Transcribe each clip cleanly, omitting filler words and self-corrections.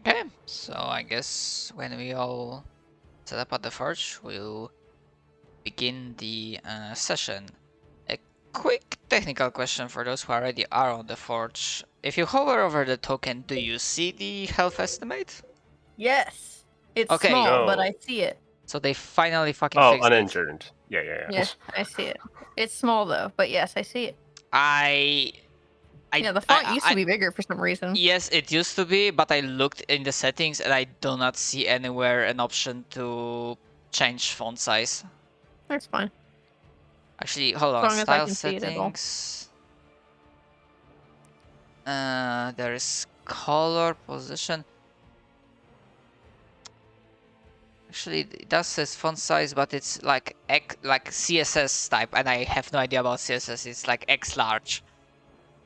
Okay, so I guess when we all set up at the forge, we'll begin the session. A quick technical question for those who already are on the forge. If you hover over the token, do you see the health estimate? Yes. It's Okay. small, but No. I see it. So they finally fucking Oh, fixed it. uninjured. Yeah. Yes, I see it. It's small though, but yes, I see it. Yeah, the font used to be bigger for some reason. Yes, it used to be, but I looked in the settings and I do not see anywhere an option to change font size. That's fine. Actually, hold on. As long as I Style can see it at all. settings. There is color position. Actually, it does says font size, but it's like CSS type, and I have no idea about CSS. It's like X large,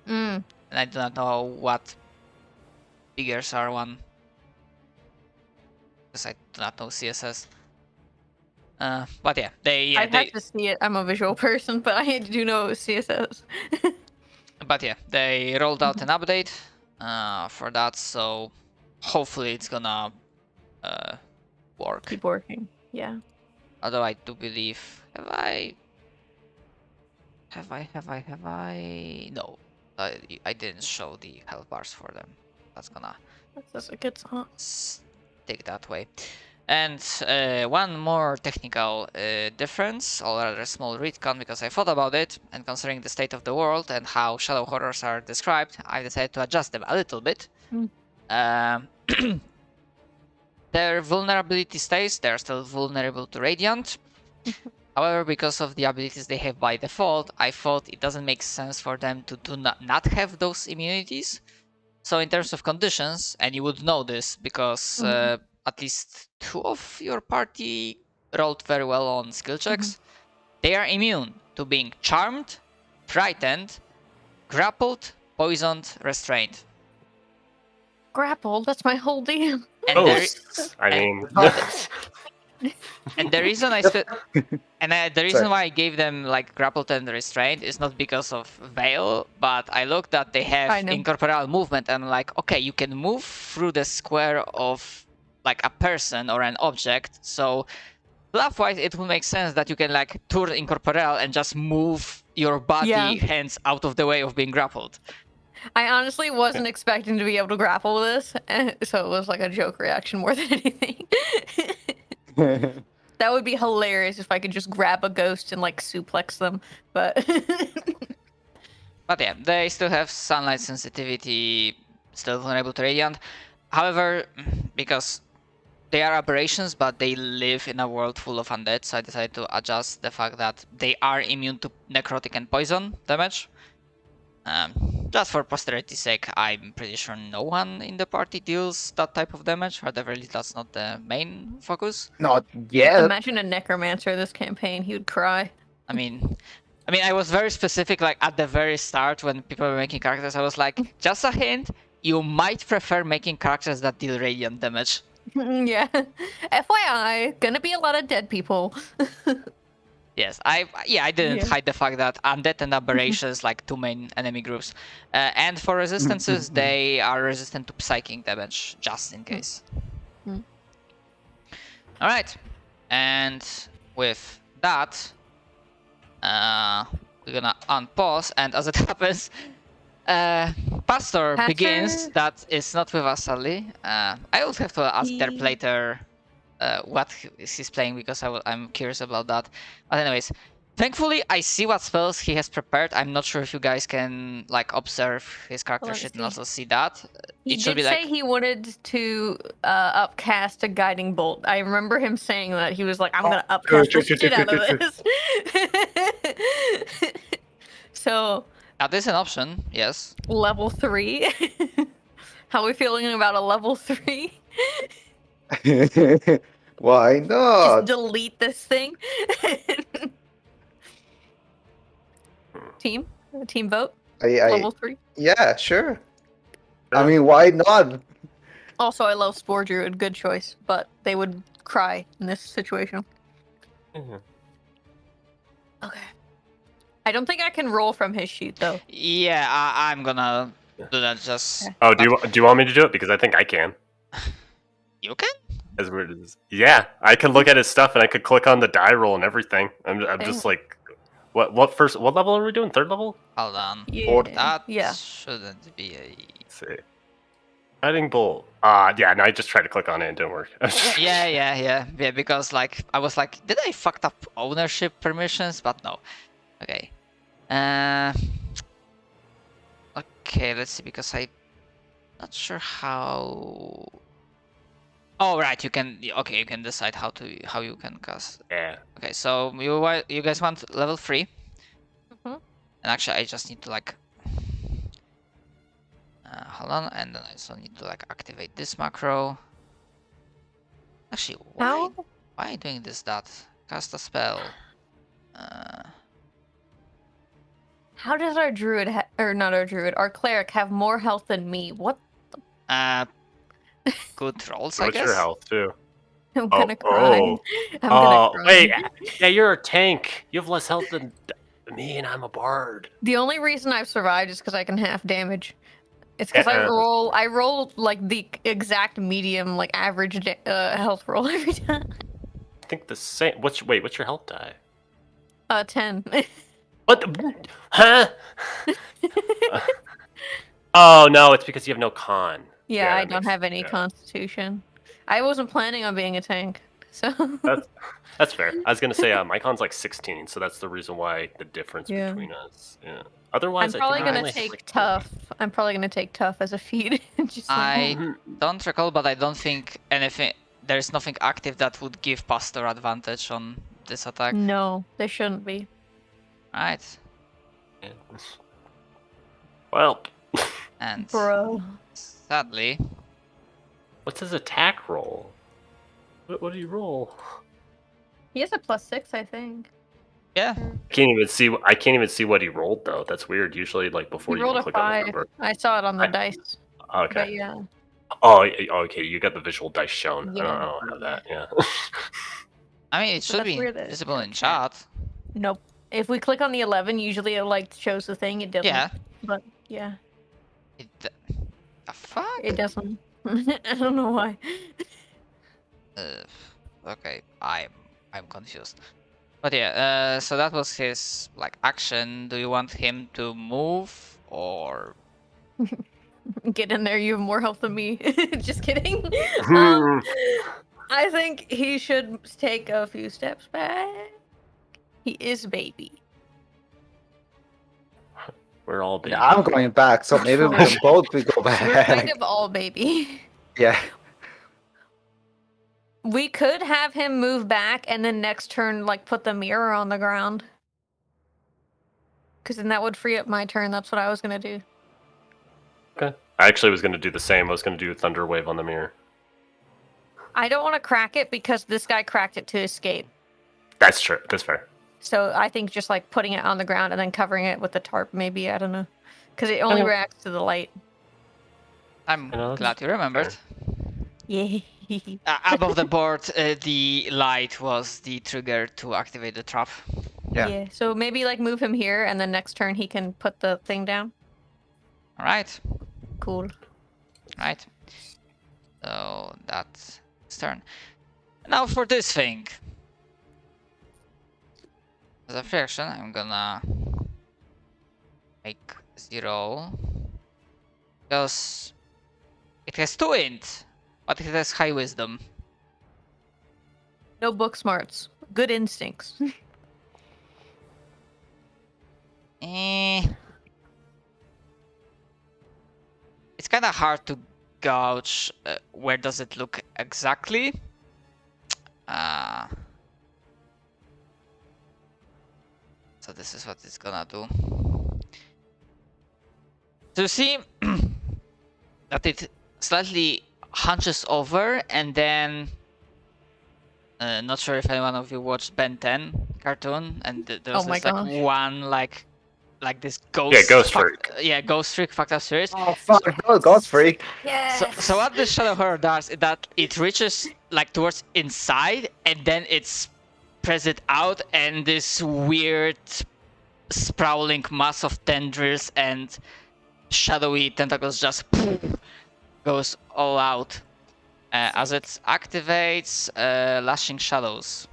Mm. and I do not know what figures are one, because I do not know CSS. But yeah, I'd have to see it. I'm a visual person, but I do know CSS. But yeah, they rolled out an update for that, so hopefully it's gonna work. Keep working. Yeah. Although I do believe, have I? No, I didn't show the health bars for them. That's gonna That's a good song. stick that way. And one more technical difference, or rather small retcon, because I thought about it, and considering the state of the world and how shadow horrors are described, I decided to adjust them a little bit. Their vulnerability stays, they're still vulnerable to Radiant. However, because of the abilities they have by default, I thought it doesn't make sense for them to not have those immunities. So in terms of conditions, and you would know this because at least 2 of your party rolled very well on skill checks, they are immune to being charmed, frightened, grappled, poisoned, restrained. Grappled? That's my whole DM. And and the reason the reason why I gave them like grappled and restrained is not because of Veil, but I looked that they have incorporeal movement, and I'm like, okay, you can move through the square of like a person or an object, so fluff-wise it would make sense that you can like turn incorporeal and just move your body hands out of the way of being grappled. I honestly wasn't expecting to be able to grapple this, so it was like a joke reaction more than anything. That would be hilarious if I could just grab a ghost and like suplex them, but but yeah, they still have sunlight sensitivity, still vulnerable to radiant. However, because they are aberrations, but they live in a world full of undead, so I decided to adjust the fact that they are immune to necrotic and poison damage. Just for posterity's sake, I'm pretty sure no one in the party deals that type of damage, or at the very least that's not the main focus. Not yet. Imagine a necromancer this campaign, he would cry. I mean, I was very specific, like at the very start when people were making characters, I was like, just a hint, you might prefer making characters that deal radiant damage. Yeah. FYI, gonna be a lot of dead people. Yes, I didn't hide the fact that undead and aberrations like 2 main enemy groups, and for resistances they are resistant to psychic damage just in case. All right, and with that, we're gonna unpause, and as it happens, Pastor begins. That is not with us, sadly. I would have to ask their plater what he's playing, because I'm curious about that. But anyways, thankfully I see what spells he has prepared. I'm not sure if you guys can like observe his character sheet and also see that. He did say he wanted to upcast a guiding bolt. I remember him saying that. He was like, I'm gonna upcast the shit out of this. So that is an option, yes. Level 3. How are we feeling about a level 3? Why not? Just delete this thing. Team vote. Level 3. Yeah, sure. I mean, why not? Also, I love Spore Druid. Good choice, but they would cry in this situation. Okay. I don't think I can roll from his sheet though. Yeah, I'm gonna do that. Just. Oh, do you want me to do it? Because I think I can. You can? As weird as yeah, I can look at his stuff and I could click on the die roll and everything. I'm just like, what level are we doing? 3rd level? Hold on. Yeah. That Yeah. shouldn't be a. Let's see. Guiding bolt. Yeah, no, I just tried to click on it and it didn't work. Yeah. Because like I was like, did I fucked up ownership permissions? But no. Okay. Okay, let's see. Because I'm not sure how. Oh right, you can. Okay, you can decide how you can cast. Yeah. Okay, so you guys want level 3? Mhm. And actually, I just need to like. Hold on, and then I also need to like activate this macro. Actually, why are you doing this? Cast a spell. How does our druid or not our druid, our cleric have more health than me? What? Good rolls, I What's guess. your health too? I'm gonna cry. Oh. I'm gonna cry. Wait. Yeah, you're a tank. You have less health than me, and I'm a bard. The only reason I've survived is because I can half damage. It's because I roll like the exact medium, like average health roll every time. I think the same. What's your health die? 10. What? Huh? Oh no, it's because you have no con. Yeah, I that don't makes- have any yeah. constitution. I wasn't planning on being a tank, so. That's fair. I was gonna say my con's like 16, so that's the reason why the difference Yeah. between us. Yeah. Otherwise, I'm probably I think gonna only take like tough. I'm probably gonna take tough as a feat. Just like, I don't recall, but I don't think anything. There's nothing active that would give Pastor advantage on this attack. no, there shouldn't be. Right. Yeah. Well, And Bro. sadly, what's his attack roll? What do you roll? He has a +6, I think. yeah. I can't even see what he rolled though. That's weird. Usually, like before He you rolled can a click on the 5. number. I saw it on the I- dice. Okay. But yeah. Oh, okay. You got the visual dice shown. Yeah. I don't have that. Yeah. I mean, it So should that's be weird that it's visible got in chat. chat. Nope. If we click on the 11, usually it like shows the thing. It doesn't. Yeah. But yeah, It, the fuck? it doesn't. I don't know why. Okay, I'm confused. But yeah, so that was his like action. Do you want him to move or? Get in there. You have more health than me. Just kidding. Hmm. I think he should take a few steps back. He is baby. We're all baby. Yeah, I'm going back, so maybe we can both go We're kind back. of all baby. Yeah. We could have him move back and then next turn, like, put the mirror on the ground. Because then that would free up my turn. That's what I was going to do. Okay. I actually was gonna do the same. I was gonna do Thunder Wave on the mirror. I don't want to crack it because this guy cracked it to escape. That's true. That's fair. So I think just, like, putting it on the ground and then covering it with the tarp, maybe. I don't know. Because it only Okay. reacts to the light. I'm You know, glad you remembered. Yeah. Above the board, the light was the trigger to activate the trap. Yeah. So maybe, like, move him here and then next turn he can put the thing down. All right, Cool. right. So that's his turn. Now for this thing. As a free action, I'm gonna make 0 because it has 2 int, but it has high wisdom. No book smarts. Good instincts. It's kind of hard to gauge where does it look exactly. So this is what it's gonna do. So you see that it slightly hunches over and then not sure if anyone of you watched Ben 10 cartoon and there's Oh my this like gosh. one like this ghost Ghost Freak. Ghost Freak fucked up series. Oh fuck! No, God's freak. So what the Shadow Horror does is that it reaches like towards inside and then it spreads it out and this weird sprawling mass of tendrils and shadowy tentacles just goes all out. as it activates Lashing Shadows.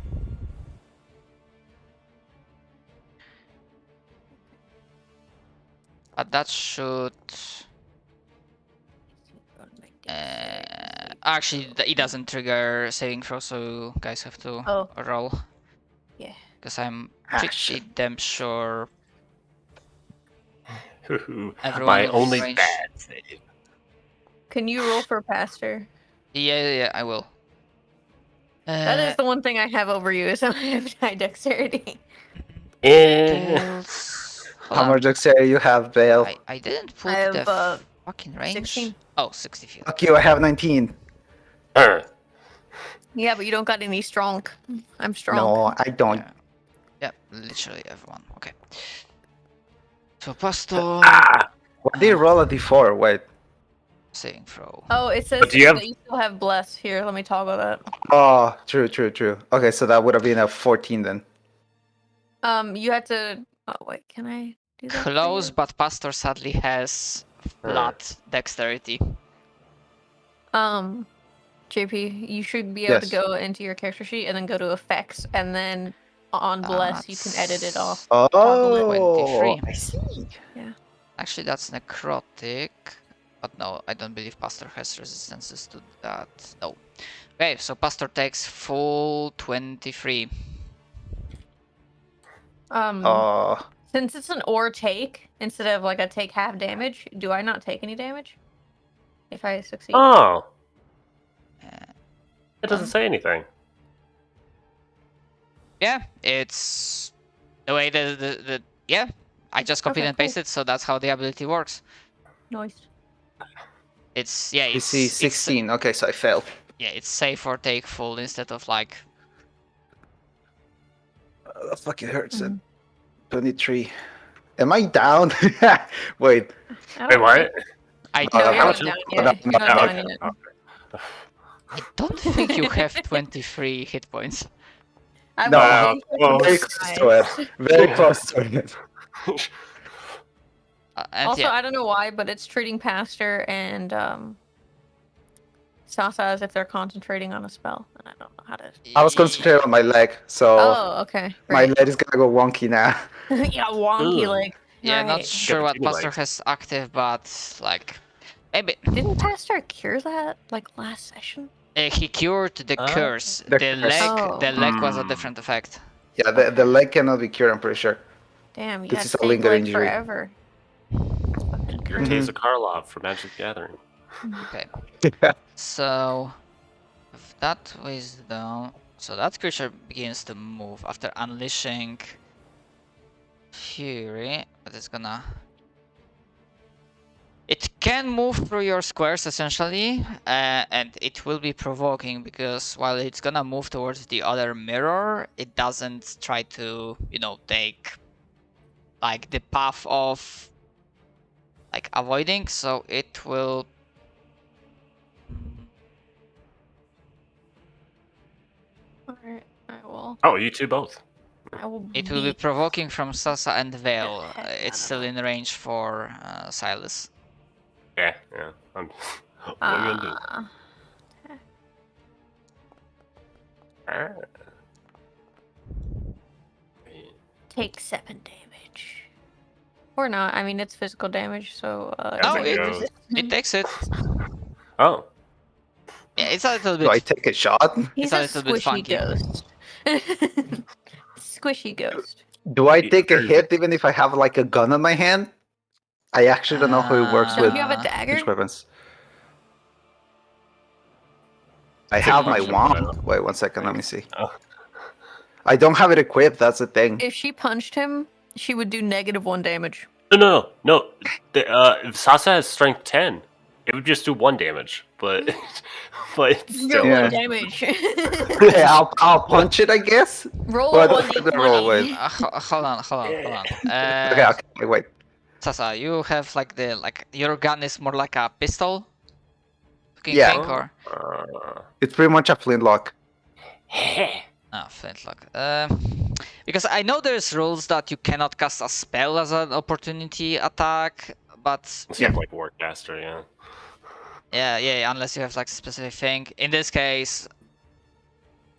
But that should... actually, it doesn't trigger saving throw, so you guys have to roll. Yeah. Because I'm pretty damn sure everyone My will be only range. bad save. Can you roll for Pastor? Yeah, I will. That is the one thing I have over you, is I have high dexterity. Tails. Hold How on. much dexterity you have, Vale? I didn't put I have, the fucking range. 16. Oh, 60 feet. Fuck you, I have 19. Yeah, but you don't got any strong. I'm strong. No, I don't. Yeah, literally everyone. Okay. So Pastor Why did you roll a d4? Wait. saving throw. Oh, it says But do you have- that you still have bless. Here, let me toggle that. Oh, true. Okay, so that would have been a 14 then. You had to. Oh wait, can I do that? for Close, you? but Pastor sadly has flat dexterity. JP, you should be able to Yes. go into your character sheet and then go to effects, and then on bless you can edit it off. Oh, 23. I see. Actually, that's necrotic. But no, I don't believe Pastor has resistances to that. No. Okay, so Pastor takes full 23. Since it's an or take instead of like a take half damage, do I not take any damage if I succeed? Oh, Uh, it doesn't say anything. Yeah, it's the way the yeah. I just copied Okay, and cool. pasted, so that's how the ability works. Nice. It's You see 16. Okay, so I failed. Yeah, it's safe or take full instead of like That fucking hurts. Mhm. 23. Am I down? Wait. I Wait, don't what? think- I No, No, no, you're how not much- down no, yet. no, You're not no, down okay. yet. I don't think you have 23 hit points. I No, will be well, very surprised. close to it. Very close to it. And Also, yeah, I don't know why, but it's treating Pastor and Sasa as if they're concentrating on a spell, and I don't know how to. I was concentrating on my leg, so Oh, okay. my Great. leg is gonna go wonky now. Yeah, wonky Ooh. leg. Yeah, not Right. sure what Continue, Pastor like. has active, but like maybe Didn't Pastor cure that like last session? he cured the curse. The The curse. the leg was a Hmm. different effect. Yeah, the leg cannot be cured, I'm pretty sure. Damn, you This had is a snake lingering leg injury. forever. Your Mhm. Taser Karlov for Magic the Gathering. Okay, so with that wisdom, so that creature begins to move after unleashing fury, but it's gonna. It can move through your squares essentially, and it will be provoking because while it's gonna move towards the other mirror, it doesn't try to, take like the path of like avoiding, so it will. Alright, I will. Oh, you two both. I will. It will be beat provoking from Sasa and Vale. the heck It's out still of in range for Silas. Yeah. What are you gonna Ah, do? take 7 damage. Or not. I mean, it's physical damage, so. No, it it, goes. it takes it. Oh, Yeah, it's a little Do I bit. take a shot? He's a a little bit squishy funky. ghost. Squishy ghost. Do I take a hit even if I have like a gun in my hand? I actually don't know how it works Don't with you have a Uh, dagger? range weapons. I Take have one my shot, wand. whatever. Wait 1 second, let me see. Oh. I don't have it equipped, that's the thing. If she punched him, she would do -1 damage. No. If Sasa has strength 10, it would just do 1 damage, but You still. get Yeah. 1 damage. Okay, I'll punch it, I guess. Roll Well, I a don't have the roll, 1d20. wait. hold on. Okay, wait. Sasa, you have your gun is more like a pistol looking Yeah. thing, or It's pretty much a flintlock. flintlock. Because I know there's rules that you cannot cast a spell as an opportunity attack, but Seems like Warcaster, yeah. Yeah, unless you have like a specific thing. In this case,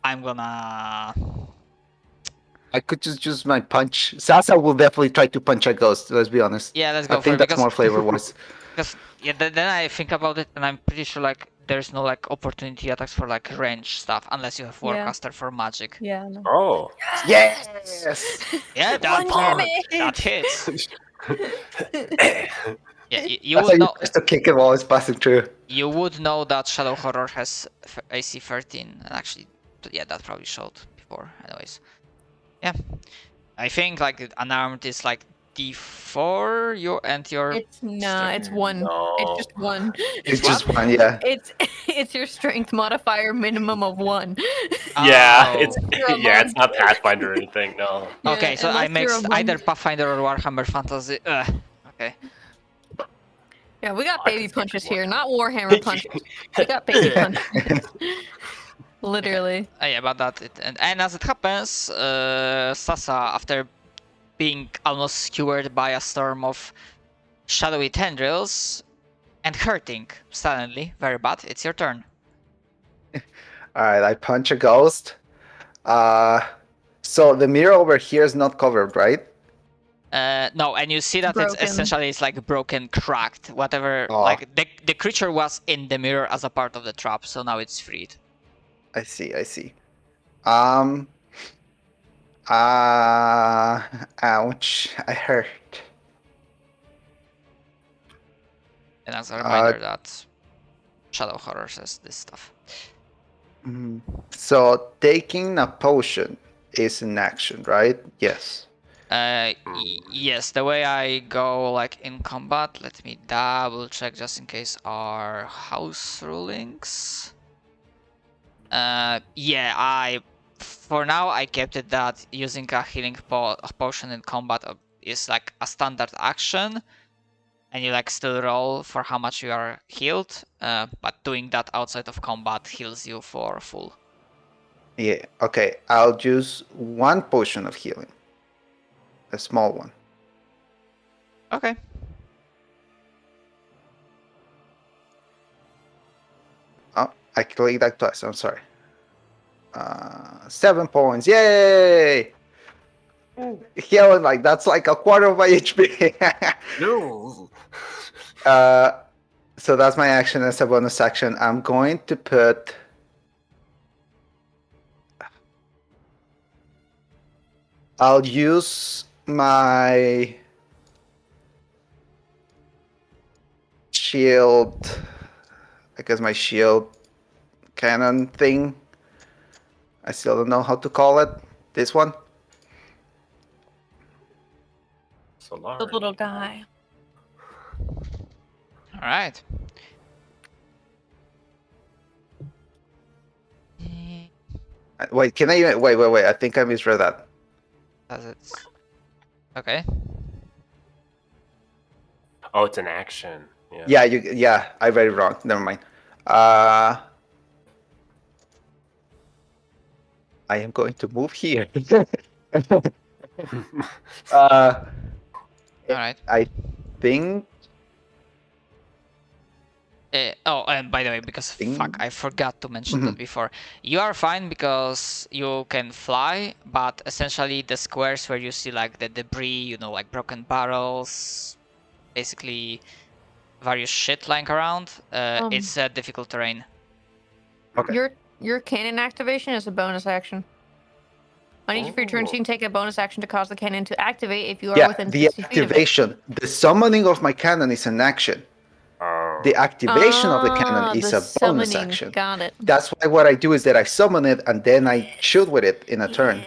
I'm gonna. I could just use my punch. Sasa will definitely try to punch a ghost. Let's be honest. Yeah, let's I go for think it that's because more flavor wise. then I think about it and I'm pretty sure like there's no like opportunity attacks for like range stuff unless you have Yeah. Warcaster for magic. Yeah. No. Oh. Yes. Yeah, that One that damage! hits. Yeah, you That's how would you know. press to kick it while it's passing through. You would know that Shadow Horror has AC 13, and actually, yeah, that probably showed before. Anyways, yeah, I think like unarmed is like D4. Your It's it's one. No. It's just one. It's what? just one, yeah. It's your strength modifier minimum of 1. Yeah, Oh. it's You're a yeah, it's monk. not Pathfinder or anything. No. Yeah, Okay, so I unless you're a mixed either monk. Pathfinder or Warhammer Fantasy. Okay. Yeah, we got I baby could think punches of one. here, not Warhammer punches. We got baby punches. Literally. Yeah, but and as it happens, Sasa, after being almost skewered by a storm of shadowy tendrils and hurting suddenly, very bad, it's your turn. Alright, I punch a ghost. So the mirror over here is not covered, right? No, and you see that it's Broken. essentially it's like broken, cracked, whatever. Oh. Like the creature was in the mirror as a part of the trap, so now it's freed. I see. Ouch. I hurt. And as a reminder that Shadow Horror says this stuff. So taking a potion is an action, right? Yes. Yes, the way I go like in combat, let me double check just in case our house rulings. Yeah, for now I kept it that using a healing potion in combat is like a standard action, and you like still roll for how much you are healed. But doing that outside of combat heals you for full. Yeah. Okay. I'll use one potion of healing. A small one. Okay. Oh, I clicked that twice. I'm sorry. 7 points. Yay! Healing, like that's like a quarter of my HP. No. So that's my action as a bonus action. I'm going to put. I'll use my shield. I guess my shield cannon thing. I still don't know how to call it. This one. Solari. The little guy. All right. Wait, can I wait? I think I misread that. Does it? Okay. Oh, it's an action. Yeah. Yeah, I read it wrong. Never mind. I am going to move here. All right. I think. And by the way, because fuck, I forgot to mention that before. You are fine because you can fly, but essentially the squares where you see like the debris, like broken barrels, basically various shit lying around, it's difficult terrain. Okay. Your cannon activation is a bonus action. On each of your turns, you can take a bonus action to cause the cannon to activate if you are within the 60 feet of it. activation. The summoning of my cannon is an action. The activation of the cannon is the a bonus summoning. action. Got it. That's why what I do is that I summon it and then I shoot with it in a turn.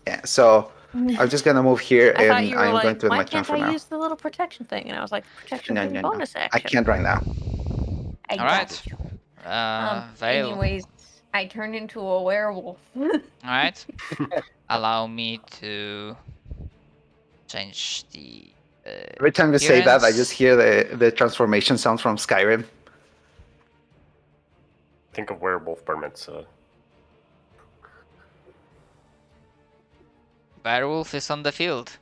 Yeah, so I'm just gonna move here I thought and you were I'm going like, to end why my turn can't for I now. use the little protection thing? And I was like, protection No, is a bonus action. I can't right now. I All right. got you. Veil. Anyways, I turned into a werewolf. All right. Allow me to change the. Every time you say that, I appearance. just hear the transformation sound from Skyrim. Think of werewolf permits. Werewolf is on the field.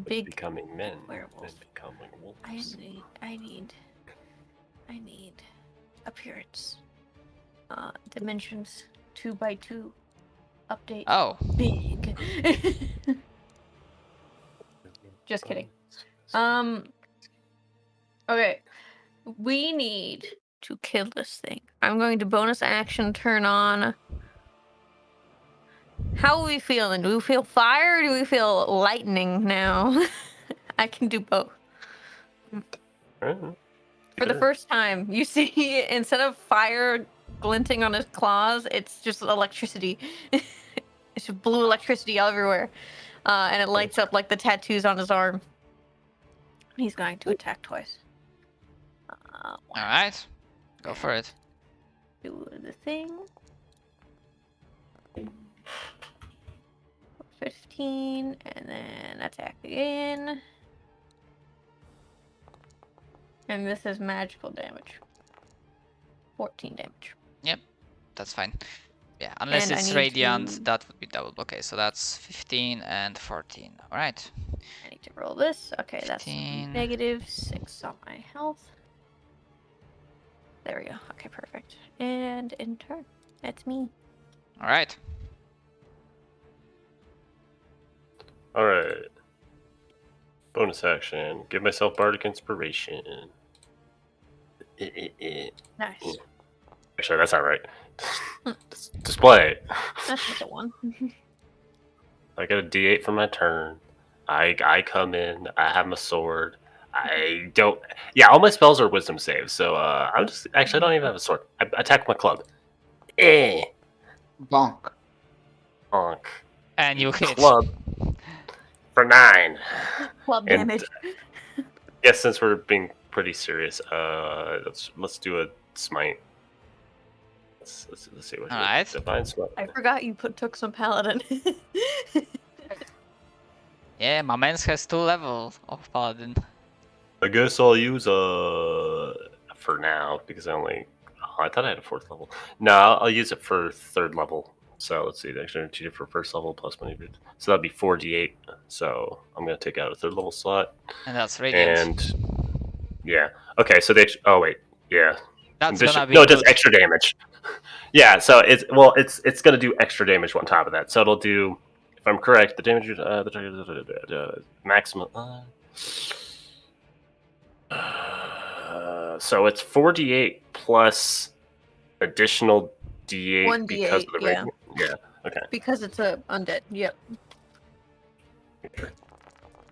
Big. Becoming men. werewolf. Men becoming wolves. I need. I need appearance. Dimensions 2x2. Update. Oh, Big. Just kidding. Okay. We need to kill this thing. I'm going to bonus action turn on. How are we feeling? Do we feel fire or do we feel lightning now? I can do both. For the first time, you see, instead of fire glinting on his claws, it's just electricity. It's just blue electricity everywhere. And it lights up like the tattoos on his arm. He's going to attack twice. alright. Go for it. Do the thing. 15, and then attack again. And this is magical damage. 14 damage. That's fine. Yeah, unless And I it's need radiant, to- that would be double. Okay, so that's 15 and 14. Alright. I need to roll this. Okay, that's 15. -6 on my health. There we go. Okay, perfect. And in turn, that's me. Alright. All right. Bonus action. Give myself bardic inspiration. Nice. Actually, that's not right. Display. That's the one. I get a D8 for my turn. I come in. I have my sword. I don't. Yeah, all my spells are wisdom saves. So I'm just actually I don't even have a sword. I attack with my club. Bonk. Honk. And you hit. Club for 9. Club And- damage. Yes, since we're being pretty serious, let's do a smite. Let's see what. Alright. Divine smite. I forgot you took some paladin. Yeah, my man's has 2 levels of paladin. I guess I'll use for now because I only. Oh, I thought I had a 4th level. No, I'll use it for 3rd level. So let's see, the extra energy for 1st level plus money. So that'd be 4d8. So I'm gonna take out a 3rd level slot. And that's radiant. And yeah, okay. So they. Oh wait, yeah. That's Addition- gonna be no, it does good. extra damage. Yeah, so it's gonna do extra damage on top of that. So it'll do, if I'm correct, the damage the maximum. So it's 4d8 plus additional d8 1d8, because of the yeah. radiant. Yeah. Okay. Because it's a undead. Yep.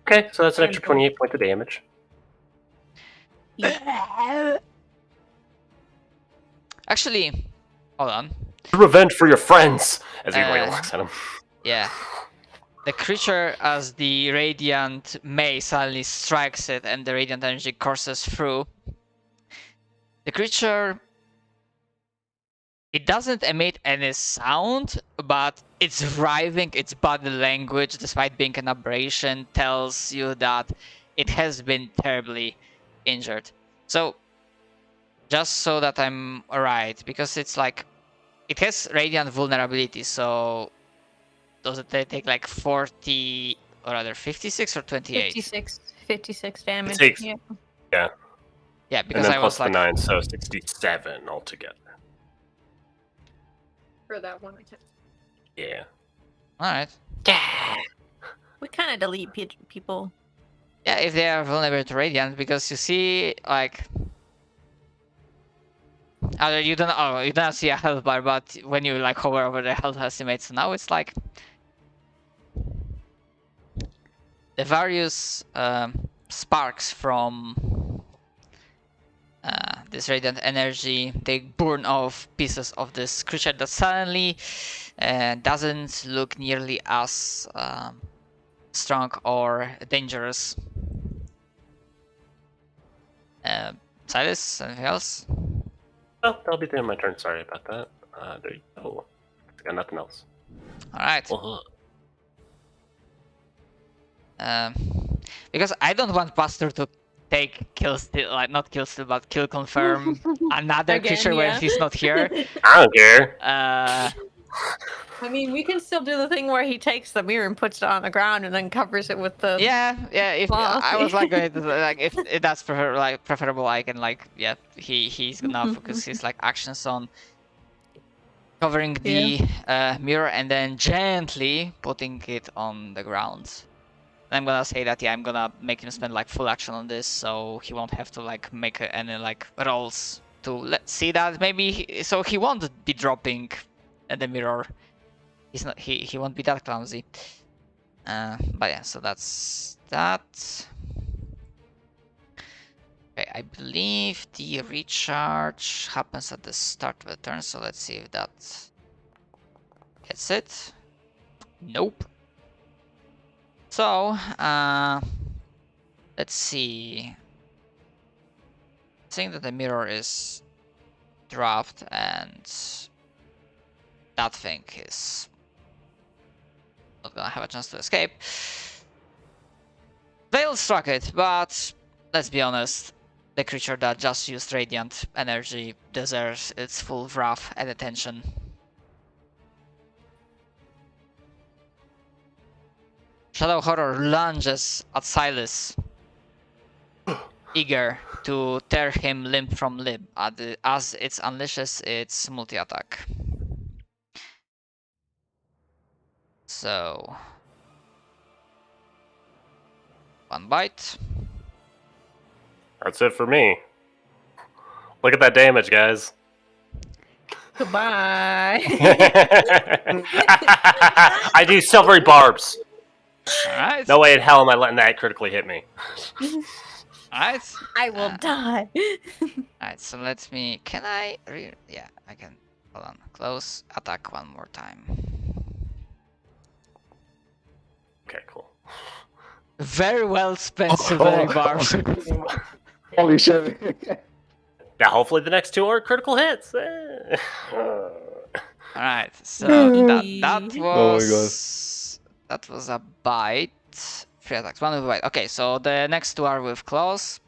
Okay, so that's an extra And 28 points of damage. Actually, hold on. Revenge for your friends, as he like looks at him. Yeah. The creature, as the radiant mace suddenly strikes it and the radiant energy courses through. The creature, it doesn't emit any sound, but its writhing, its body language, despite being an aberration, tells you that it has been terribly injured. So, just so that I'm right, because it's like, it has radiant vulnerability, so does it take like 40, or rather 56 or 28? 56 damage. takes- Yeah. Yeah, And because then I plus was the like, 9, so 67 altogether. For that one attack. Yeah. alright. We kind of delete people. Yeah, if they are vulnerable to radiant, because you see, like, you don't see a health bar, but when you like hover over the health estimate, so now it's like the various sparks from this radiant energy, they burn off pieces of this creature that suddenly doesn't look nearly as strong or dangerous. Silas, anything else? Oh, that'll be the end of my turn. Sorry about that. There you go. I got nothing else. Alright. Uh-huh. Because I don't want Pastor to take kill steal, like not kill steal, but kill confirm another Again, creature when yeah. he's not here. I don't care. I mean, we can still do the thing where he takes the mirror and puts it on the ground and then covers it with the. Yeah. If Well, I was like, going to, like if that's preferable, I can like he's gonna focus his like actions on covering the mirror and then gently putting it on the ground. I'm gonna say that I'm gonna make him spend like full action on this, so he won't have to like make any like rolls to let's see that maybe so he won't be dropping the mirror. He's not he won't be that clumsy. But yeah, so that's that. Okay, I believe the recharge happens at the start of the turn, so let's see if that gets it. Nope. So, let's see. Seeing that the mirror is dropped and that thing is not gonna have a chance to escape. Veil struck it, but let's be honest, the creature that just used radiant energy deserves its full wrath and attention. Shadow Horror lunges at Silas, eager to tear him limb from limb as it unleashes its multi-attack. So, one bite. That's it for me. Look at that damage, guys. Goodbye. I do silvery barbs. Alright. No way in hell am I letting that critically hit me. Alright. I will die. Alright, so let me. Can I? Yeah, I can. Hold on. Close. Attack one more time. Okay, cool. Very well spent silvery barbs. Holy shit. Now, hopefully, the next two are critical hits. Alright, so that Oh my was that was a bite. 3 attacks, 1 with a bite. Okay, so the next 2 are with claws.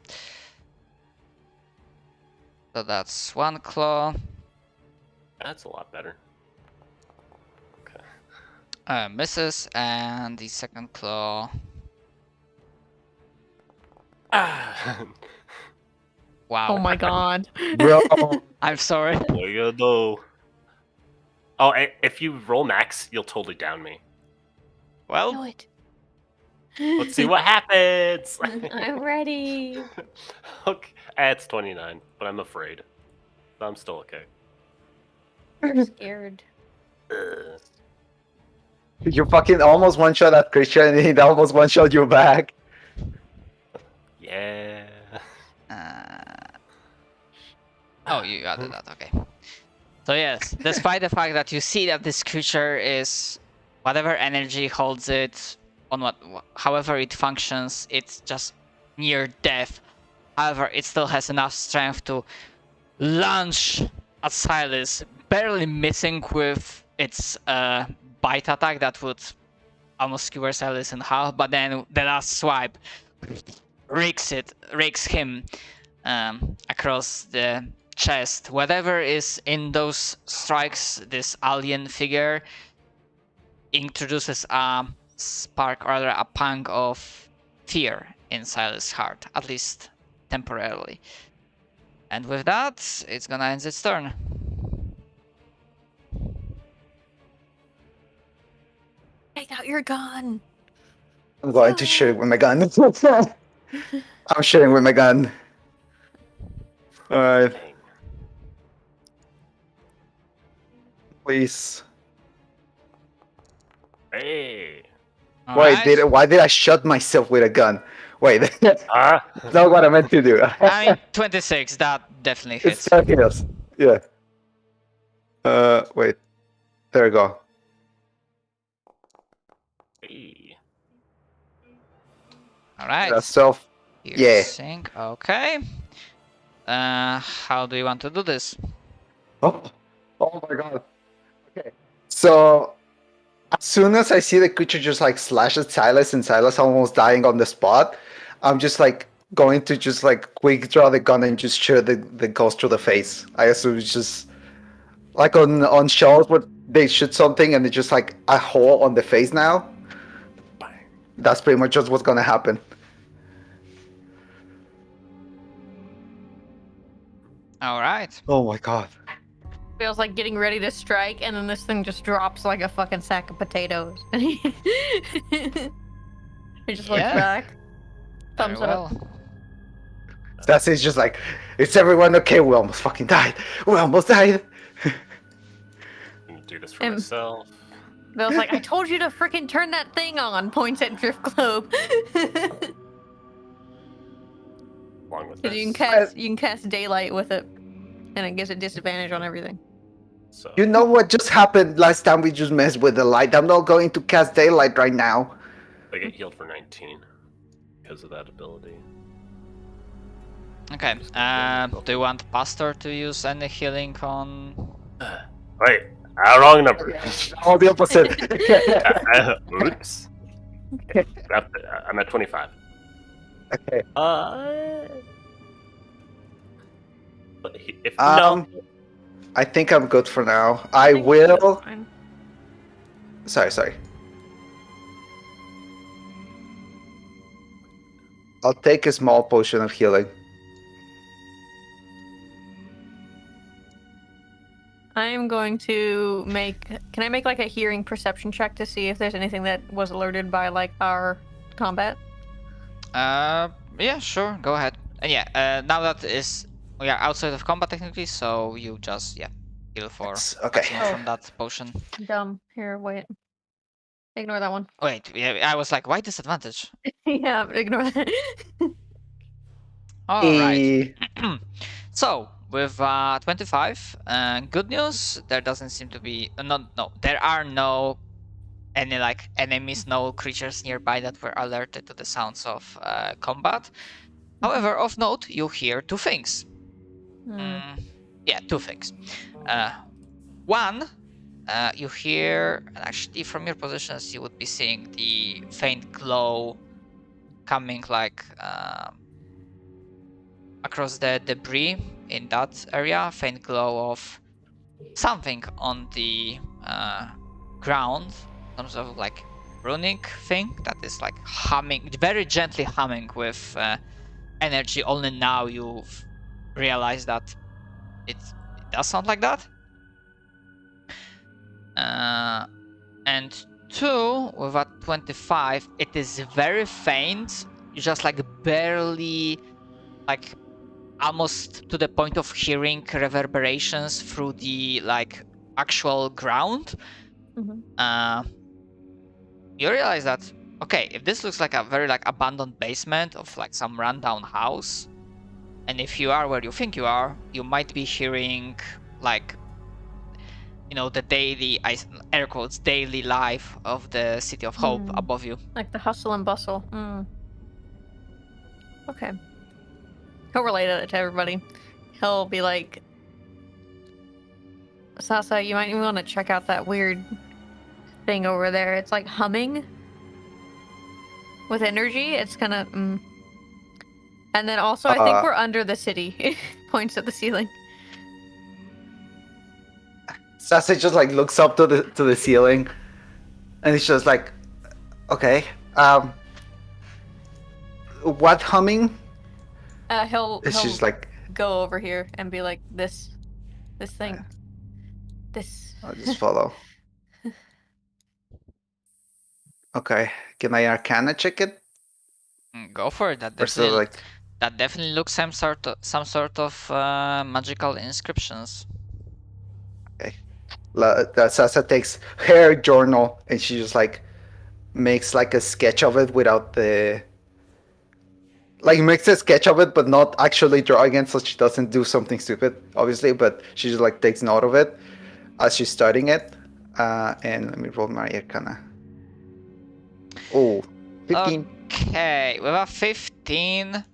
So that's 1 claw. That's a lot better. Misses, and the second claw. Ah. Wow. Oh my god. Bro. I'm sorry. What are you gonna do? Oh, if you roll max, you'll totally down me. Well, Do it. Let's see what happens. I'm ready. Okay, it's 29, but I'm afraid. But I'm still okay. I'm scared. Ugh. You fucking almost one-shot that creature and he almost one-shot you back. Yeah. Oh, you added that, okay. So yes, despite the fact that you see that this creature is whatever energy holds it, on however it functions, it's just near death. However, it still has enough strength to lunge at Silas, barely missing with its bite attack that would almost skewer Silas in half, but then the last swipe rakes him across the chest. Whatever is in those strikes, this alien figure introduces a spark, or rather a pang of fear in Silas' heart, at least temporarily. And with that, it's gonna end its turn. Take out your gun. I'm going to shoot with my gun. I'm shooting with my gun. Alright, Dang. please. Hey. Wait, why did I shot myself with a gun? Wait, that's Ah. not what I meant to do. I mean, 26, that definitely It's hits. something else. Yeah. Wait. There we go. Hey. Alright. That's self. Yeah. Piercing, okay. How do you want to do this? Oh, oh my god. Okay. So, as soon as I see the creature just like slash at Silas and Silas almost dying on the spot, I'm just like going to just like quick draw the gun and just shoot the ghost through the face. I assume it's just like on shows they shoot something and it's just like a hole on the face now. Bang. That's pretty much just what's gonna happen. All right. Oh my god. Feels like getting ready to strike, and then this thing just drops like a fucking sack of potatoes. He just looks Yeah. back. Very Thumbs up. well. That's it's just like, is everyone okay? We almost fucking died. We almost died. I'm gonna do this for myself. Bill's like, I told you to freaking turn that thing on. Points at Drift Globe. Along with 'Cause this. you can cast daylight with it, and it gives a disadvantage on everything. So You know what just happened last time we just messed with the light? I'm not going to cast daylight right now. I get healed for 19 because of that ability. Okay. Do you want Pastor to use any healing on? Wait, wrong number. All the opposite. Oops. I'm at 25. Okay. But if no, I think I'm good for now. I think will. that's fine. Sorry. I'll take a small potion of healing. I am going to make. Can I make like a hearing perception check to see if there's anything that was alerted by like our combat? Yeah, sure. Go ahead. And yeah, now that we are outside of combat technically, so you just heal for Okay. maximum from that potion. Dumb. Here, wait. Ignore that one. Wait, I was like, why disadvantage? Yeah, ignore that. All right. Eh, So with 25, good news. There doesn't seem to be no. There are no any like enemies, no creatures nearby that were alerted to the sounds of combat. However, of note, you hear two things. Two things. One, you hear, and actually from your positions, you would be seeing the faint glow coming like across the debris in that area. Faint glow of something on the ground, some sort of like runic thing that is like humming, very gently humming with energy. Only now you've realized that it does sound like that. And two, with a 25, it is very faint. You just like barely, like almost to the point of hearing reverberations through the like actual ground. You realize that, okay, if this looks like a very like abandoned basement of like some rundown house, and if you are where you think you are, you might be hearing like, the daily, air quotes, daily life of the City of Hope above you. Like the hustle and bustle. Okay. He'll relate it to everybody. He'll be like, Sasa, you might want to check out that weird thing over there. It's like humming with energy. It's kind of. And then also, I think we're under the city. Points at the ceiling. Sasa just like looks up to the ceiling, and it's just like, okay, what humming? He'll It's just like, go over here and be like, this thing. This. I'll just follow. Okay, can I Arcana check it? Go for it. That Or so definitely, like, that definitely looks some sort of magical inscriptions. okay. Sasa takes her journal and she just like makes like a sketch of it without the. Like makes a sketch of it, but not actually drawing it, so she doesn't do something stupid, obviously. But she just like takes note of it as she's studying it. And let me roll my Arcana. Oh, 15. Okay, with a 15,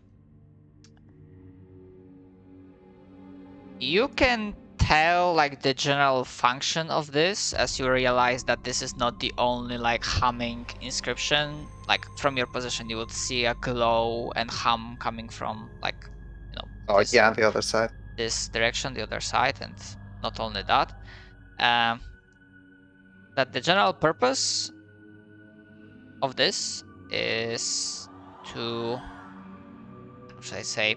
you can tell like the general function of this as you realize that this is not the only like humming inscription. Like from your position, you would see a glow and hum coming from like, Oh this, yeah, the other side. this direction, the other side, and not only that. that the general purpose of this is to, how should I say,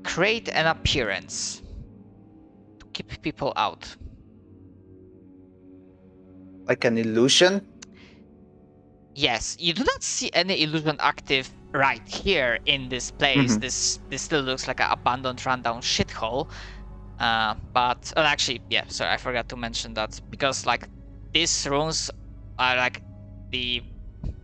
create an appearance to keep people out. Like an illusion? Yes, you do not see any illusion active right here in this place. Mhm. This still looks like an abandoned, rundown shithole. But actually, yeah, sorry, I forgot to mention that because like these runes are like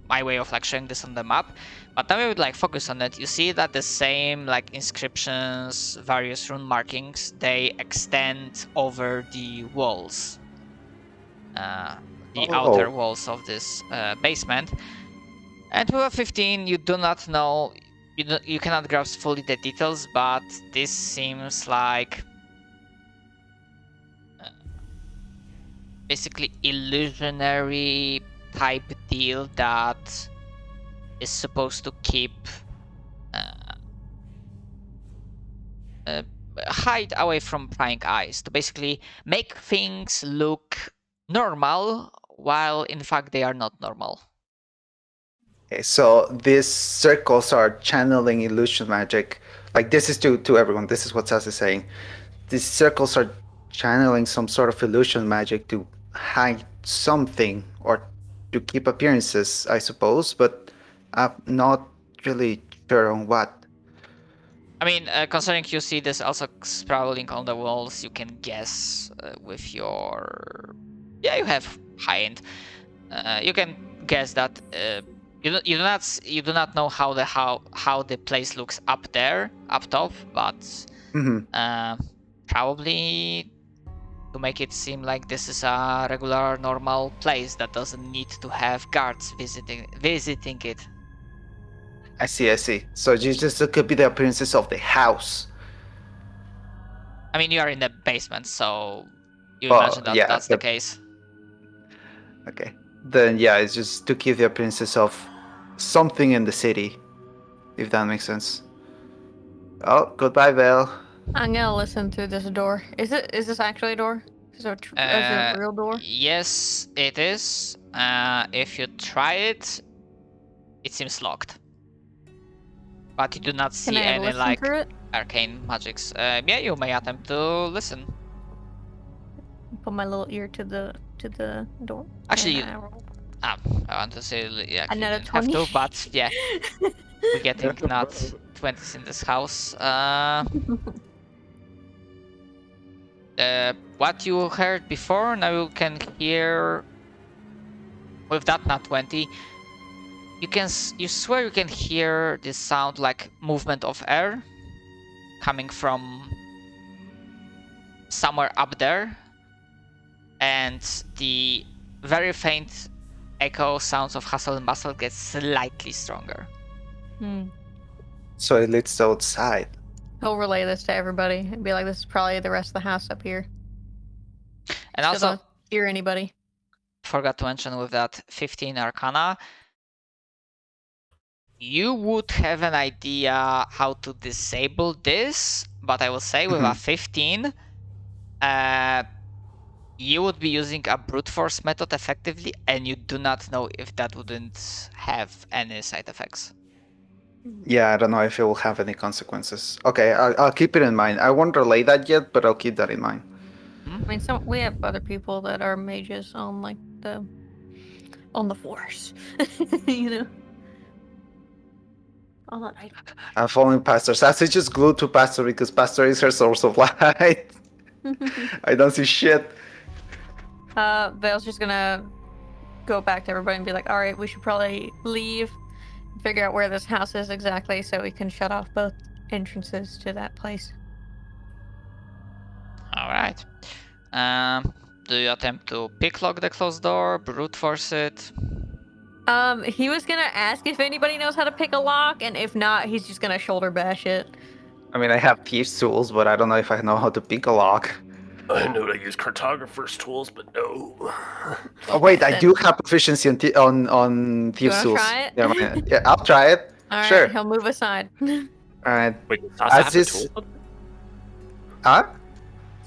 my way of like showing this on the map. But then we would like focus on it. You see that the same like inscriptions, various rune markings, they extend over the walls. The outer walls of this basement. And with a 15, you do not know, you cannot grasp fully the details, but this seems like basically illusionary type deal that is supposed to keep hide away from prying eyes, to basically make things look normal while in fact they are not normal. Okay, so these circles are channeling illusion magic. Like this is to everyone. This is what Sas is saying. These circles are channeling some sort of illusion magic to hide something or to keep appearances, I suppose. But I'm not really sure on what. I mean, considering you see this also sprawling on the walls, you can guess with your... Yeah, you have high end. You can guess that you do not know how the place looks up there, up top, but probably to make it seem like this is a regular, normal place that doesn't need to have guards visiting it. I see. So it could be the appearances of the house. I mean, you are in the basement, so you Well, imagine that yeah, that's the case. Okay. Then yeah, it's just to keep the appearances of something in the city, if that makes sense. Oh, goodbye, Val. I'm gonna listen through this door. Is this actually a door? Is it a real door? Yes, it is. If you try it, it seems locked. But you do not see Can I any listen like through it? arcane magics. Yeah, you may attempt to listen. Put my little ear to the door. Actually, and I roll. I want to say yeah, you Another didn't have 20. to, but yeah, we're getting not 20s in this house. What you heard before, now you can hear with that not 20. You swear you can hear this sound like movement of air coming from somewhere up there, and the very faint echo sounds of hustle and bustle get slightly stronger. So it leads outside. He'll relay this to everybody and be like, "This is probably the rest of the house up here." And Still also, don't hear anybody. forgot to mention with that 15 Arcana, you would have an idea how to disable this, but I will say with a 15, you would be using a brute force method effectively, and you do not know if that wouldn't have any side effects. Yeah, I don't know if it will have any consequences. Okay, I'll keep it in mind. I won't relay that yet, but I'll keep that in mind. I mean, we have other people that are mages on like on the force, you know. On that night. I'm following Pastor Sassy, just glued to Pastor because Pastor is her source of light. I don't see shit. Vale's just gonna go back to everybody and be like, "All right, we should probably leave, figure out where this house is exactly, so we can shut off both entrances to that place." All right. Do you attempt to picklock the closed door, brute force it? He was gonna ask if anybody knows how to pick a lock, and if not, he's just gonna shoulder bash it. I mean, I have thieves' tools, but I don't know if I know how to pick a lock. I know to use cartographer's tools, but no. Oh wait, I do have proficiency on thieves' wanna tools. try it? Yeah, I'll try it. All right, Sure. he'll move aside. All right. Wait, Sasa As has this- a tool? Huh?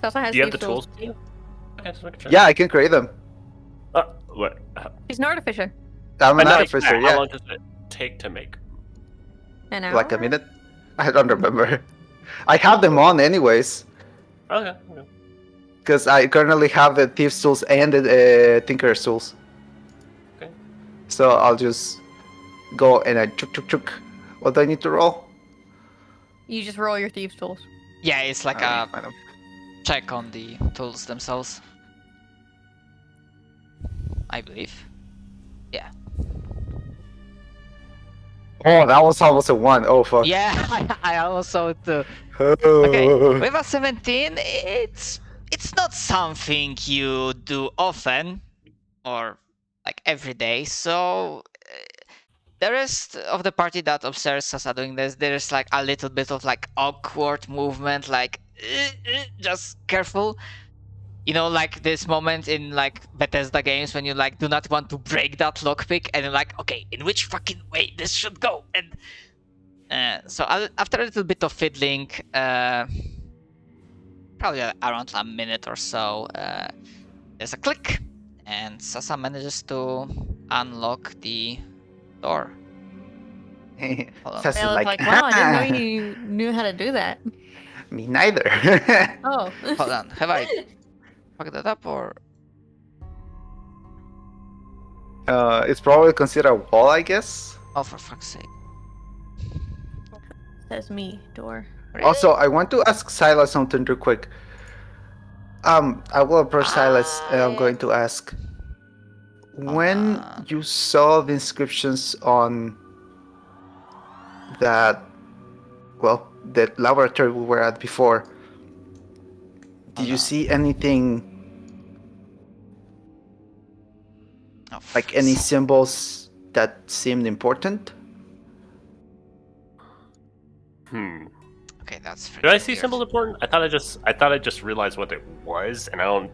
Sasa has Do you have thieves' the tools? tools. Okay, just making sure. Yeah, I can create them. What? He's an artificer. I'm an no, artificer, How yeah. long does it take to make? An hour? Like a minute? I don't remember. I have them on anyways. Okay. Because I currently have the Thieves tools and the Tinker's tools. Okay. So I'll just go and I chuk. What do I need to roll? You just roll your thieves' tools. Yeah, it's like I a don't- check on the tools themselves. I believe. Oh, that was almost a 1. Oh, fuck. Yeah, I also too. Okay. Okay, with a 17, it's not something you do often or like every day. So the rest of the party that observes Sasa doing this, there's like a little bit of like awkward movement, like just careful. You know, like this moment in like Bethesda games when you like do not want to break that lockpick, and you're like, okay, in which fucking way this should go? And so after a little bit of fiddling, probably around a minute or so, there's a click, and Sasa manages to unlock the door. Hold on. Sass is Vale is like, wow, I didn't know you knew how to do that. Me neither. Oh. Hold on, have I fucked that up or? It's probably considered a wall, I guess. Oh, for fuck's sake! Says me, door. Really? Also, I want to ask Silas something real quick. I will approach Silas and I'm going to ask, when you saw the inscriptions on that, well, the laboratory we were at before, did you see anything, Oh, like any symbols that seemed important? Okay, that's. Did I freaking see weird. symbols important? I thought I just realized what it was, and I don't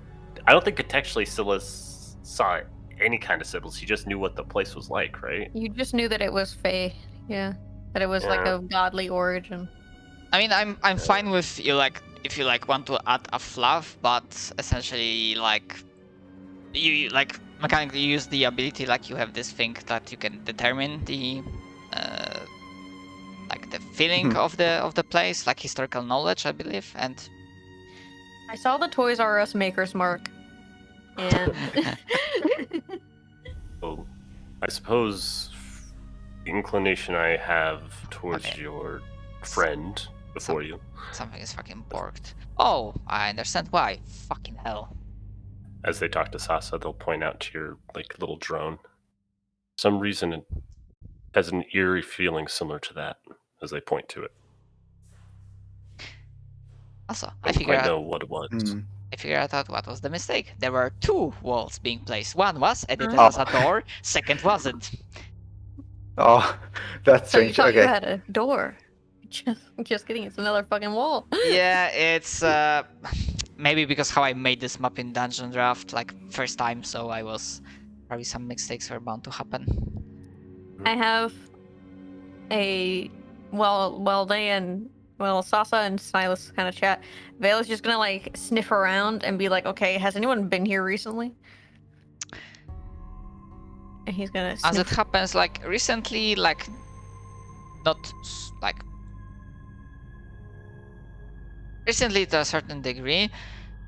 think contextually Silas saw any kind of symbols. He just knew what the place was like, right? You just knew that it was Fae. Yeah. That it was like Yeah. a godly origin. I mean, I'm fine with you like if you like want to add a fluff, but essentially like you like mechanically use the ability like you have this thing that you can determine the like the feeling of the place, like historical knowledge, I believe, and I saw the Toys R Us Maker's Mark. And Well, I suppose the inclination I have towards Okay. your friend before you, something is fucking borked. Oh, I understand why. Fucking hell. as they talk to Sasa, they'll point out to your like little drone. For some reason it has an eerie feeling similar to that as they point to it. Also, I I don't figure quite out know what it was. I figured out what was the mistake. There were 2 walls being placed. One was edited Oh. as a door, second wasn't. Oh, that's so you strange. thought you Okay. had a door. Just kidding, it's another fucking wall. Yeah, it's maybe because how I made this map in Dungeon Draft like first time, so I was probably some mistakes were bound to happen. I have a Sasa and Silas kind of chat. Vale is just gonna like sniff around and be like, okay, has anyone been here recently? And he's gonna As it sniff. happens, like recently, like not like recently to a certain degree,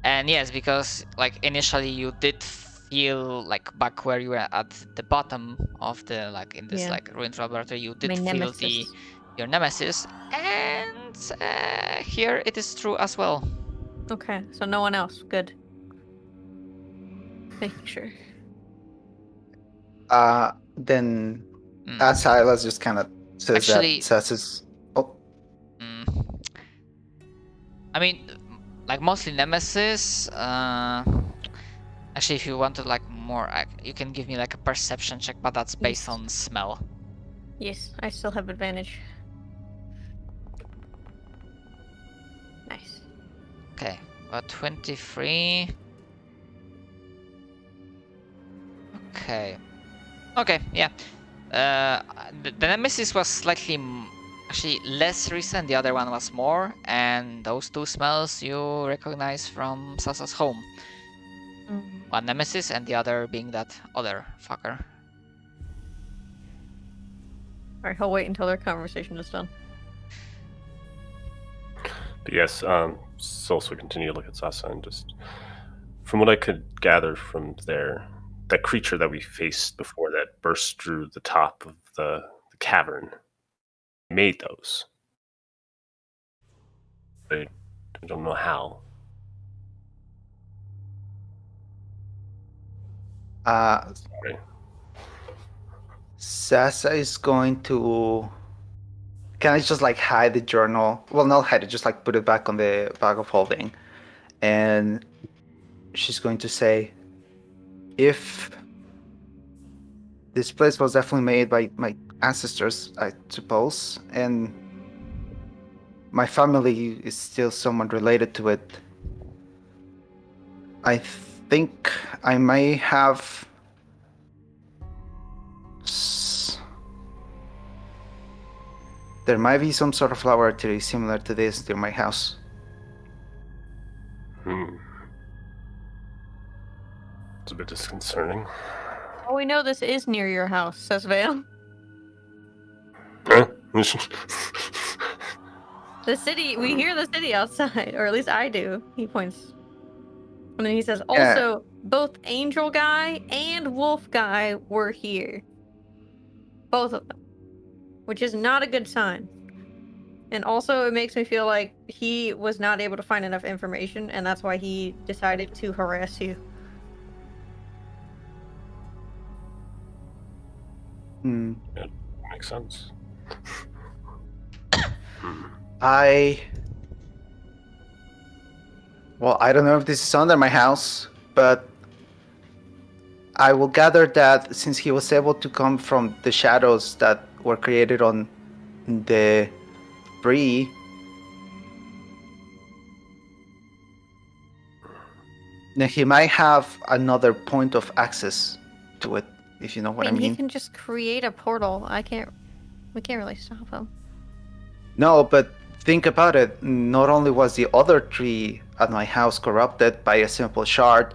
and yes, because like initially you did feel like back where you were at the bottom of the like in this Yeah. like ruined laboratory, you did My feel nemesis. your nemesis, and here it is true as well. Okay, so no one else. Good. Making sure. Then Mm. Silas just kind of says Actually- that Sass is. Oh, Mm. I mean, like mostly nemesis. Actually, if you want to like more, you can give me like a perception check, but that's based Yes. on smell. Yes, I still have advantage. Nice. Okay, 23. Okay. Okay, yeah. The nemesis was slightly actually less recent. The other one was more, and those two smells you recognize from Sasa's home. One Nemesis, and the other being that other fucker. Alright, he'll wait until their conversation is done. But yes, also continue to look at Sasa, and just from what I could gather from there, that creature that we faced before that burst through the top of the cavern made those. I don't know how. Sorry. Sasa is going to. Can I just like hide the journal? Well, not hide it, just like put it back on the bag of holding. And she's going to say, if this place was definitely made by my ancestors, I suppose, and my family is still somewhat related to it, I think I may have there might be some sort of laboratory similar to this near my house. It's a bit disconcerting. Oh, we know this is near your house, says Vale. Huh? The city, we hear the city outside, or at least I do. He points. And then he says, also, both Angel Guy and Wolf Guy were here. Both of them. Which is not a good sign. And also, it makes me feel like he was not able to find enough information, and that's why he decided to harass you. That makes sense. I don't know if this is under my house, but I will gather that since he was able to come from the shadows that were created on the tree, then he might have another point of access to it, if you know what I mean. He can just create a portal. We can't really stop him. No, but think about it. Not only was the other tree at my house corrupted by a simple shard,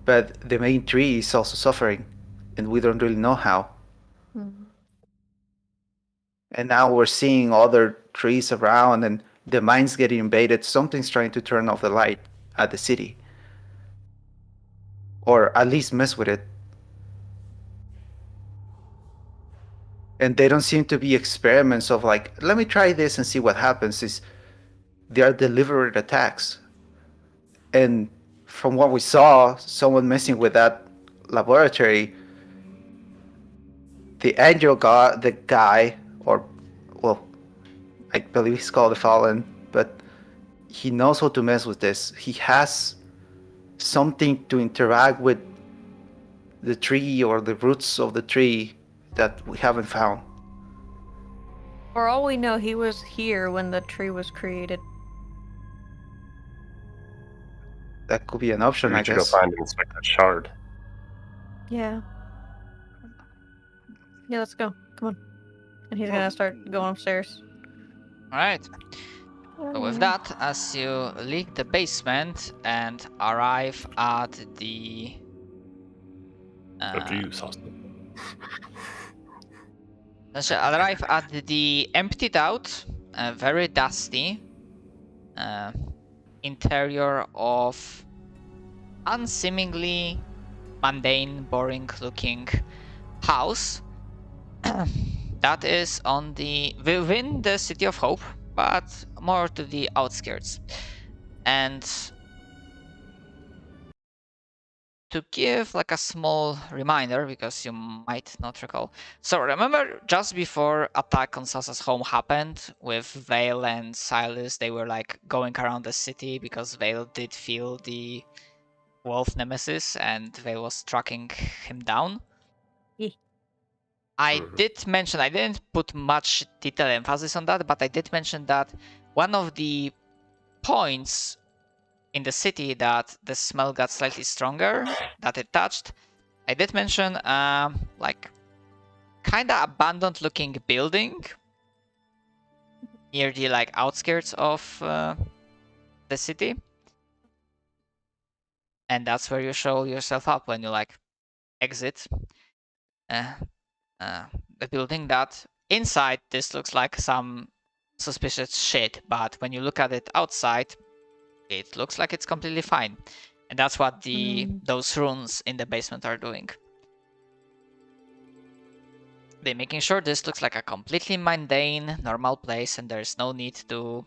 but the main tree is also suffering, and we don't really know how. And now we're seeing other trees around, and the mine's getting invaded. Something's trying to turn off the light at the city, or at least mess with it. And they don't seem to be experiments of like, let me try this and see what happens. They are deliberate attacks. And from what we saw, someone messing with that laboratory, the angel god, the guy, or, well, I believe he's called the Fallen, but he knows how to mess with this. He has something to interact with the tree or the roots of the tree that we haven't found. For all we know, he was here when the tree was created. That could be an option, We I need to guess. go find and inspect that shard. Yeah. Yeah, let's go. Come on. And he's gonna start going upstairs. Alright. So with that, as you leave the basement and arrive at the Up to you, Sauce. arrive at the emptied out, very dusty interior of unseemingly mundane, boring looking house that is on within the City of Hope, but more to the outskirts. And to give like a small reminder, because you might not recall. So remember just before attack on Sasa's home happened with Vale and Silas, they were like going around the city because Vale did feel the wolf nemesis and Vale was tracking him down. Yeah. I did mention, I didn't put much detail emphasis on that, but I did mention that one of the points in the city that the smell got slightly stronger, that it touched, I did mention like kinda abandoned looking building near the like outskirts of the city, and that's where you show yourself up when you like exit uh, the building. That inside this looks like some suspicious shit, but when you look at it outside, it looks like it's completely fine. And that's what those runes in the basement are doing. They're making sure this looks like a completely mundane, normal place, and there's no need to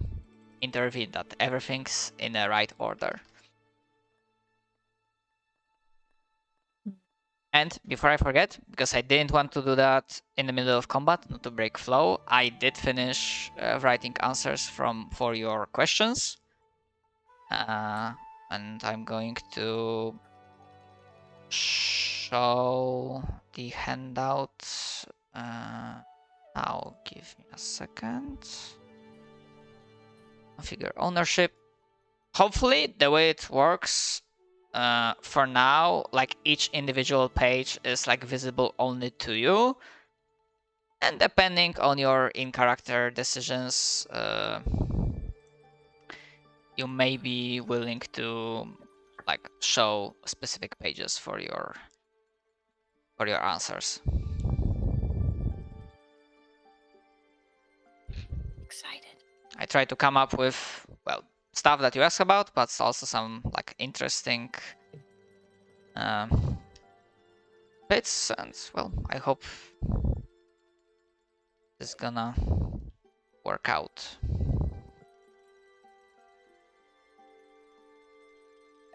intervene, that everything's in the right order. And before I forget, because I didn't want to do that in the middle of combat, not to break flow, I did finish writing answers for your questions. And I'm going to show the handout now. Give me a second. Configure ownership. Hopefully, the way it works for now, like each individual page is like visible only to you, and depending on your in-character decisions, you may be willing to like show specific pages for your answers. Excited. I try to come up with, well, stuff that you ask about, but also some like interesting bits, and well, I hope this is gonna work out.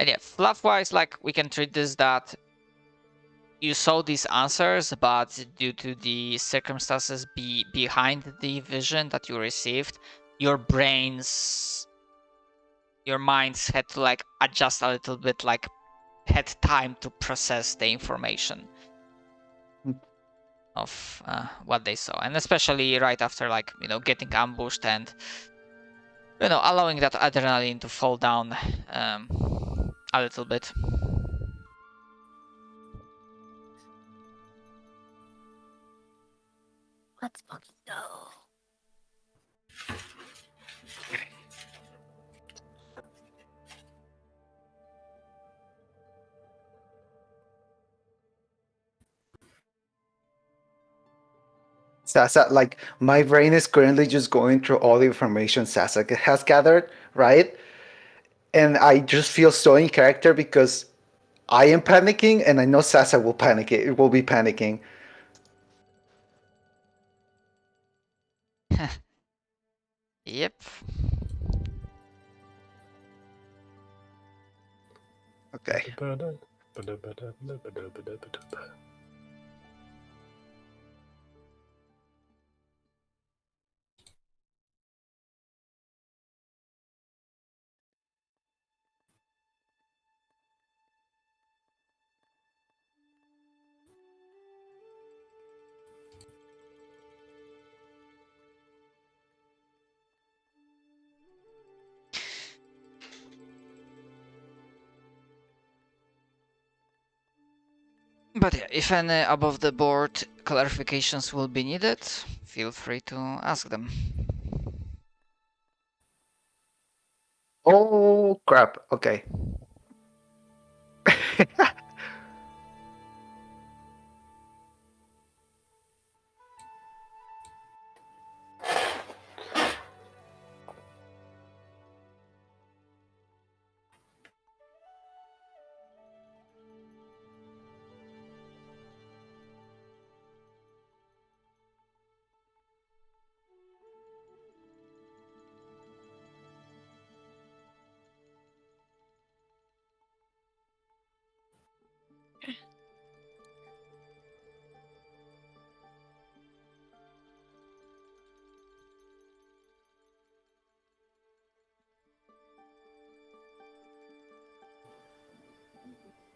And yeah, fluff-wise, like we can treat this that you saw these answers, but due to the circumstances behind the vision that you received, your minds had to like adjust a little bit, like had time to process the information of what they saw, and especially right after like getting ambushed and allowing that adrenaline to fall down a little bit. Let's fucking go. Sasa, like my brain is currently just going through all the information Sasa has gathered, right? And I just feel so in character because I am panicking, and I know Sasa will panic. It will be panicking. Yep. Okay. But yeah, if any above the board clarifications will be needed, feel free to ask them. Oh crap. Okay.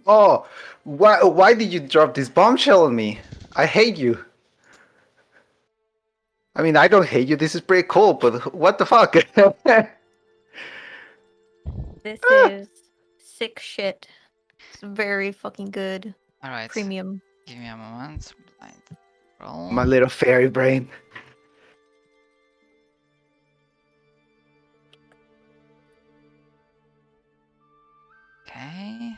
Oh, why did you drop this bombshell on me? I hate you. I mean, I don't hate you. This is pretty cool, but what the fuck? This is sick shit. It's very fucking good. All right. Premium. Give me a moment. Blind roll. My little fairy brain. Okay.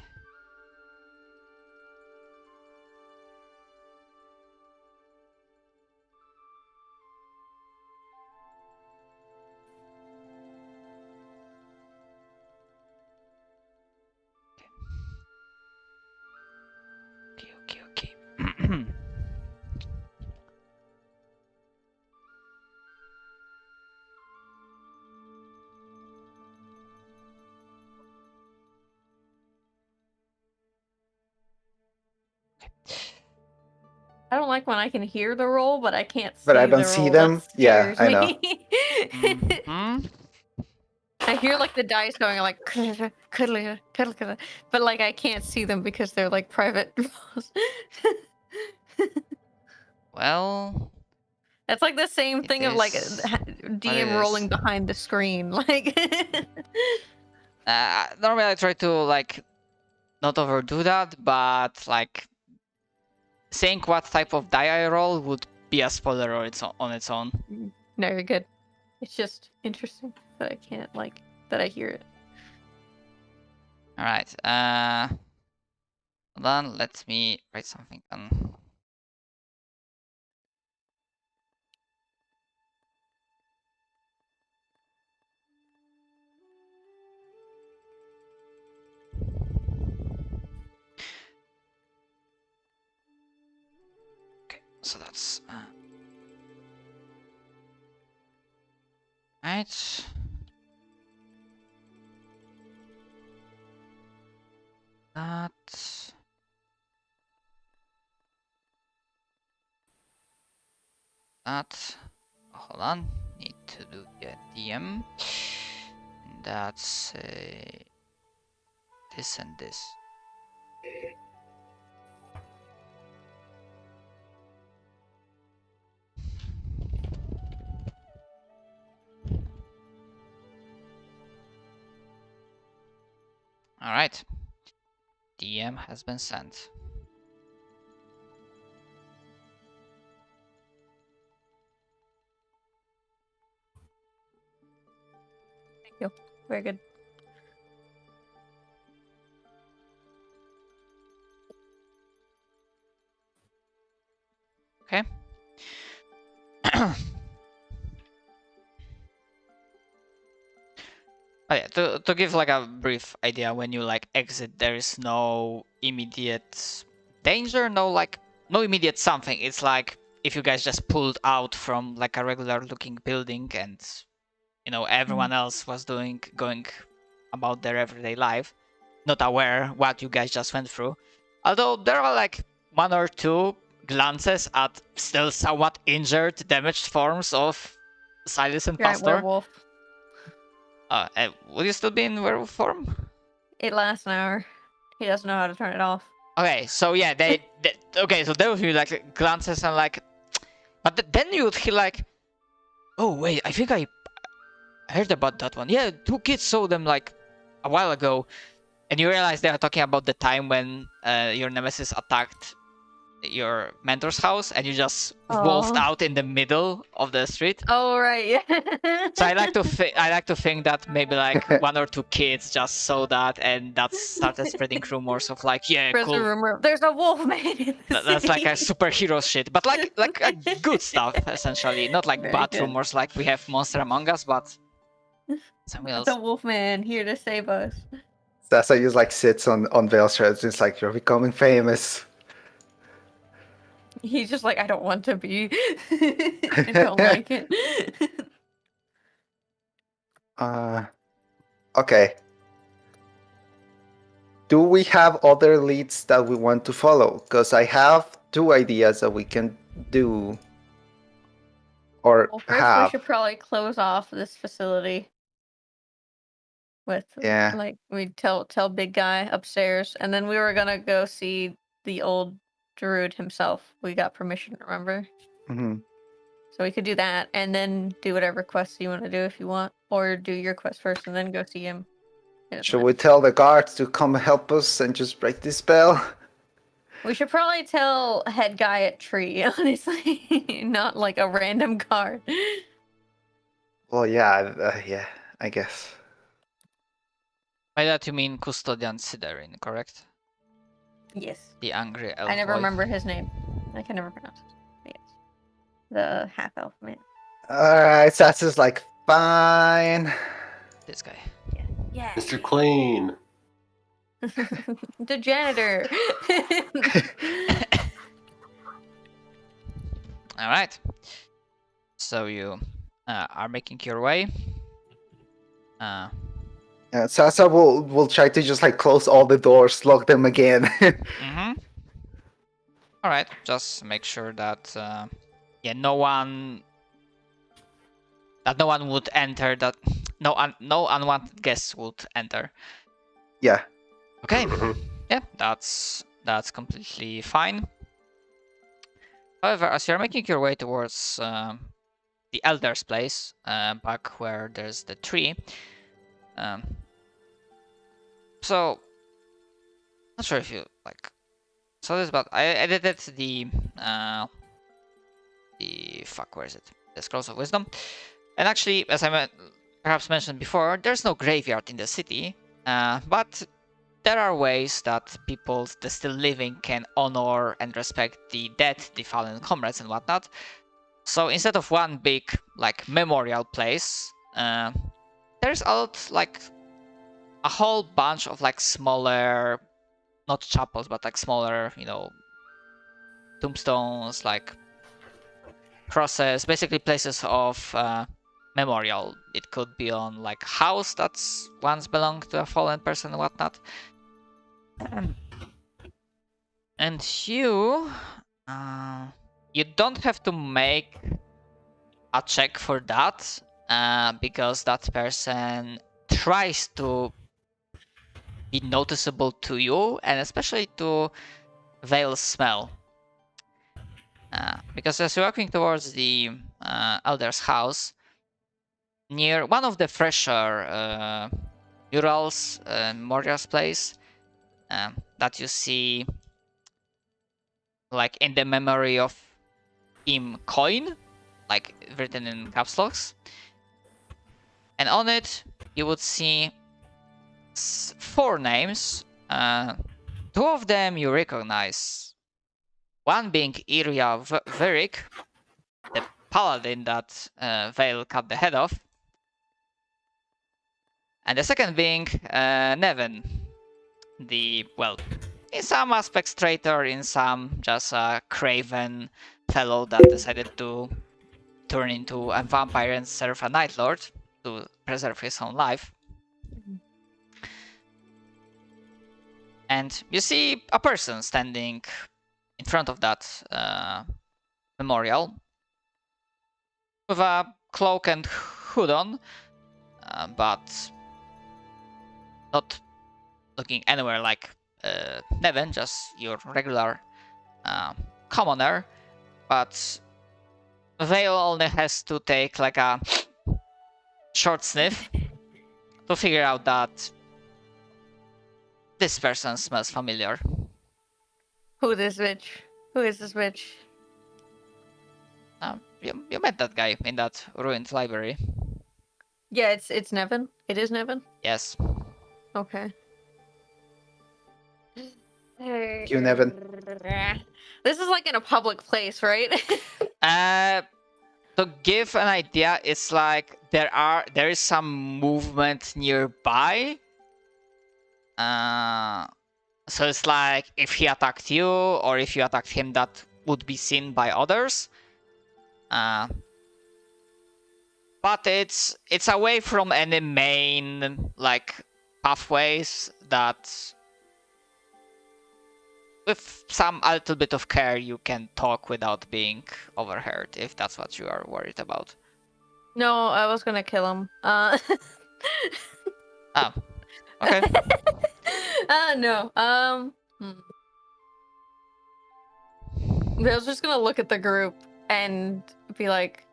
Okay. I don't like when I can hear the roll, but I can't see But I don't the see roll. them? That Yeah, scares I know. me. Mhm. I hear like the dice going like but like I can't see them because they're like private rolls. Well, It's like the same it thing of like is DM rolling behind the screen. Like normally I try to like not overdo that, but like saying what type of die I roll would be a spoiler on its own. no, you're good. It's just interesting that I can't like that I hear it. All right. Hold on. Let me write something down. Okay, so that's right. That. Hold on. Need to do the DM. That's this and this. All right. DM has been sent. Thank you. Very good. Okay. Oh yeah, to give like a brief idea, when you like exit, there is no immediate danger, no immediate something. It's like if you guys just pulled out from like a regular looking building and everyone else was going about their everyday life, not aware what you guys just went through. Although there are like one or two glances at still somewhat injured, damaged forms of Silas and Giant Pastor. werewolf. Would you still be in werewolf form? It lasts an hour. He doesn't know how to turn it off. Okay, so yeah, okay, so there would be like glances and like, but then you would hear like, oh wait, I think I heard about that one. Yeah, two kids saw them like a while ago, and you realize they are talking about the time when your nemesis attacked your mentor's house, and you just wolfed Aw. out in the middle of the street. Oh right, yeah. So I like to think that maybe like one or two kids just saw that, and that started spreading rumors of like, yeah, Spreads a cool. rumor. There's a wolf man in the That's like a city. superhero shit, but like good stuff essentially, not like Very bad good. rumors like we have Monster Among Us, but something else. The wolf man here to save us. Sasa just like sits on Vale's shreds. It's like, you're becoming famous. He's just like, I don't want to be. I don't like it. Okay. Do we have other leads that we want to follow? Because I have two ideas that we can do. Or Well, first have. we should probably close off this facility with Yeah. like we tell big guy upstairs, and then we were gonna go see the old druid himself. We got permission, remember? Hmm. So we could do that, and then do whatever quests you want to do if you want, or do your quest first and then go see him. It doesn't Should matter. we tell the guards to come help us and just break this spell? We should probably tell head guy at tree, honestly, not like a random guard. Well, yeah, I guess. By that you mean Custodian Siderin, correct? Yes. The angry elf I never boy. remember his name. I can never pronounce it. But yes. The half elf man. Alright, Sasu's like, fine. This guy. Yeah. Mr. Clean. The janitor. All right. So you are making your way. Yeah, Sasa will try to just like close all the doors, lock them again. Mm-hmm. All right. Just make sure that no one would enter. That no unwanted guests would enter. Yeah. Okay. Mhm. Yeah, that's completely fine. However, as you're making your way towards the elder's place, back where there's the tree, so not sure if you like saw this, but I edited the where is it? The Scrolls of Wisdom, and actually, as I perhaps mentioned before, there's no graveyard in the city, but there are ways that people, the still living, can honor and respect the dead, the fallen comrades and whatnot. So instead of one big like memorial place, there's like a whole bunch of like smaller, not chapels, but like smaller, tombstones, like crosses, basically places of memorial. It could be on like a house that's once belonged to a fallen person and whatnot. And you don't have to make a check for that, because that person tries to be noticeable to you, and especially to Vale's smell. Because as you're walking towards the elder's house, near one of the fresher murals, Moria's place, that you see like in the memory of him coin, like written in caps locks. And on it, you would see 4 names. 2 of them you recognize. One being Iria Verik, the paladin that Vale cut the head off. And the second being Nevin, the, well, in some aspects traitor, in some just a craven fellow that decided to turn into a vampire and serve a Night Lord to preserve his own life. And you see a person standing in front of that memorial with a cloak and hood on, but not looking anywhere like Nevin, just your regular commoner. But Vale only has to take like a short sniff to figure out that this person smells familiar. Who this bitch? Who is this bitch? You met that guy in that ruined library. Yeah, it's Nevin. It is Nevin. Yes. Okay. You, Nevin. This is like in a public place, right? To give an idea, it's like there is some movement nearby. So it's like if he attacked you or if you attacked him, that would be seen by others. But it's away from any main like pathways that with a little bit of care you can talk without being overheard, if that's what you are worried about. No, I was gonna kill him. Oh, okay. No. I was just gonna look at the group and be like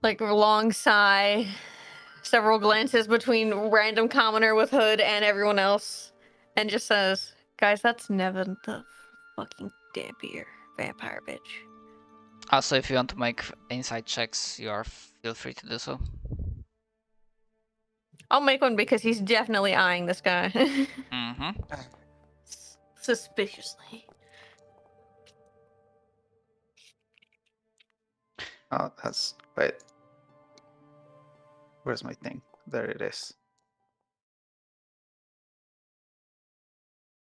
a long sigh, several glances between random commoner with hood and everyone else, and just says, "Guys, that's Nevin, the fucking dampier vampire bitch." Also, if you want to make inside checks, feel free to do so. I'll make one because he's definitely eyeing this guy. Mm-hmm. Suspiciously. Oh, that's wait. Where's my thing? There it is.